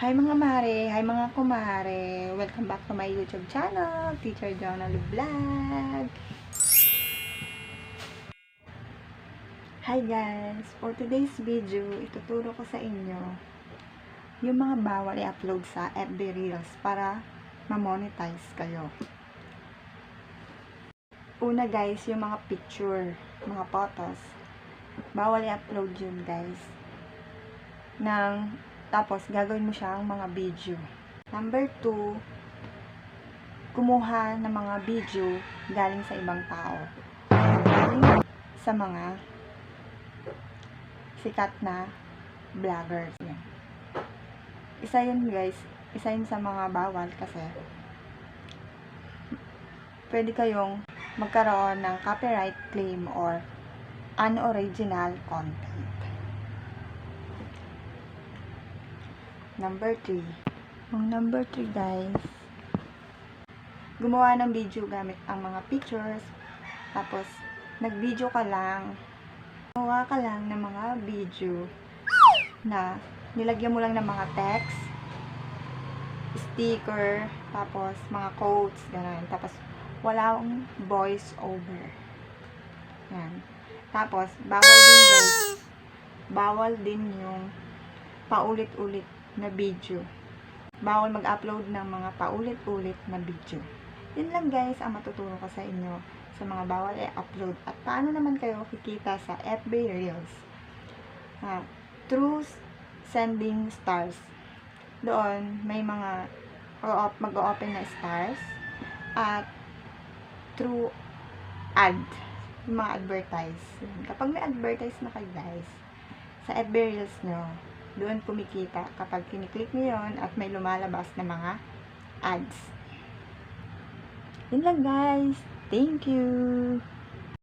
Hi mga mare, hi mga kumare, welcome back to my YouTube channel, Teacher Jonah Vlog. Hi guys, for today's video, ituturo ko sa inyo yung mga bawal i-upload sa FB Reels para ma-monetize kayo. Una guys, yung mga picture, mga photos, bawal i-upload yun guys. Tapos, gagawin mo siyang mga video. Number 2, kumuha ng mga video galing sa ibang tao. Galing sa mga sikat na vloggers. Yan. Isa yun guys, isa yun sa mga bawal kasi pwede kayong magkaroon ng copyright claim or unoriginal content. Number 3. Ang number 3 guys, gumawa ng video gamit ang mga pictures, tapos nag-video ka lang, gumawa ka lang ng mga video na nilagyan mo lang ng mga text, sticker, tapos mga quotes, gano'n. Tapos walang voice over. Yan. Tapos bawal din yung paulit-ulit na video. Bawal mag-upload ng mga paulit-ulit na video. Yun lang guys ang matuturo ko sa inyo sa mga bawal i-upload. At paano naman kayo kikita sa FB Reels? Through sending stars. Doon may mga mag-open na stars. At through ad. Yung mga advertise. Kapag may advertise na kayo guys, sa FB Reels nyo, doon kumikita kapag kiniklik nyo yun at may lumalabas na mga ads. Yun lang guys. Thank you.